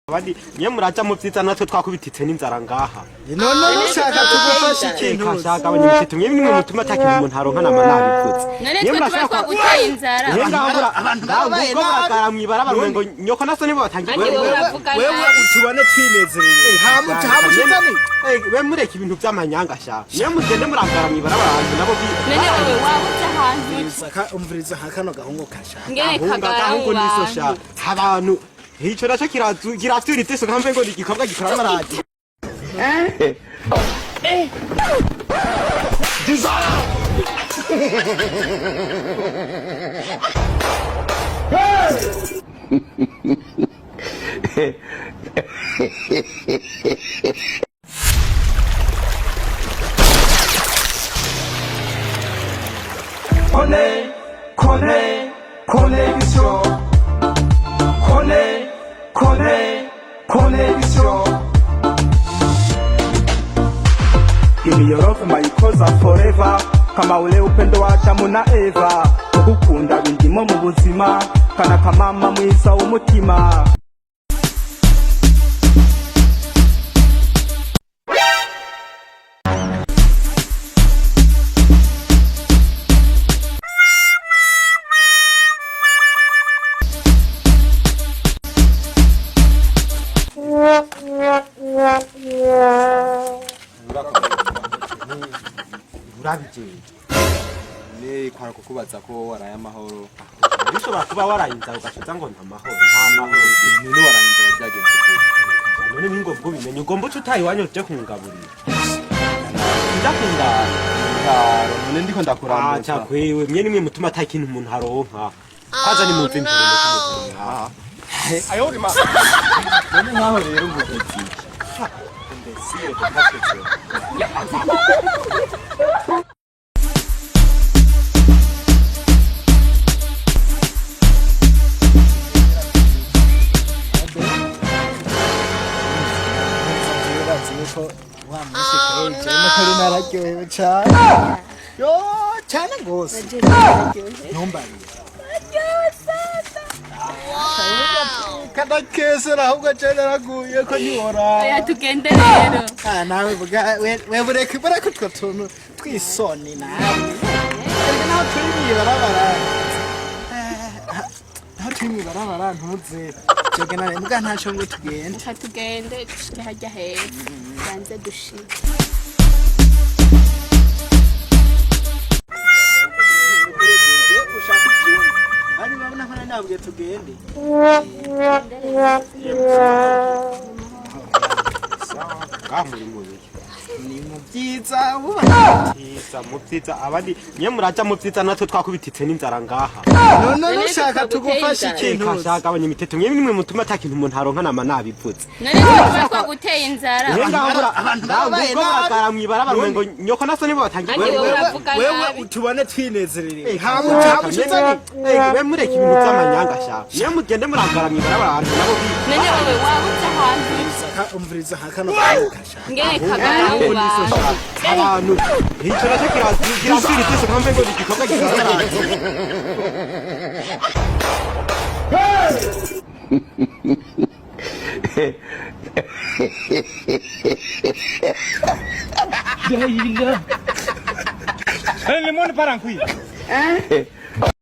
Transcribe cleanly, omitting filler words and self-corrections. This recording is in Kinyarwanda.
abandi niyo muraca mu byitsa natwe twakubititse n'inzara ngaha none ushaka tugufasha ikintu kashaka abanyamutete mwe nimwe mutuma atakintu umuntu aronka namanabipfutse niyo murashaka gutera inzara abantu babaye nabi mwibarabara ngo nyoko naso nibo batangiye wewe utubone twinezereye hamushitani we mureka ibintu by'amanyanga sha niyo mugende murangara mwibarabara abantu nabo none wowe wabuze ahantu saka umviriza hakano gahungu kasha ngene kagahungu niso sha abantu hicho nacho kiraturi teso kambe ngo igikorwa gikora amaradi Connection. Give me your love my cause forever. Kama ule upendo wa Adamu na Eva. Kukunda bindimo mu buzima. Kana kamama mwiza w'umutima. urabije ne kwara kukubaza ko waraye amahoro bishobora kuba warayinzara ugashiza ngo nta mahoro none warayinzara byagenze gute none ningo bwo bimenye ugomba utayi wanyote kungaburira ndakunda none ndiko ndakurambura cyakwewe mwe nimwe mutuma atakintu umuntu aronka kaza ni mu mvimviro ayori ma none nkaho rero ngugiti imbesire paketse nararyohewe cyane yo cyane rwose ntumbare kada kesera ahubwo cyane naraguye ko ntiwora oya tugende rero nawe we bureka utwo tuntu twisoni nawe naho turi mwibarabara naho turi mwibarabara ntuze tugena mbwa ntacyo ngo tugende tugende dushike hajya heza banze dushike ari babona ko nabwiye tugende ni mu byiza mubyiza abandi niyo muraca mu byiza natwe twakubititse n'inzara ngaha none ushaka tugufasha ikintu kashaka abanyamutete mwe nimwe mutuma atakintu umuntu aronka namanabipfutse none murashaka gutera inzara abantu babaye nabi mwibarabara ngo nyoko naso nibo batangiye wewe utubone twinezereye hamushitani we mureka ibintu by'amanyanga sha niyo mugende murangara mwibarabara abantu nabo none wowe wabuze ahantu umviriza hakano gahungu kasha ngene kagahungu abantu hicho nacho kiraturi teso kambe ngo igikorwa gikora amaradi Limone para qui.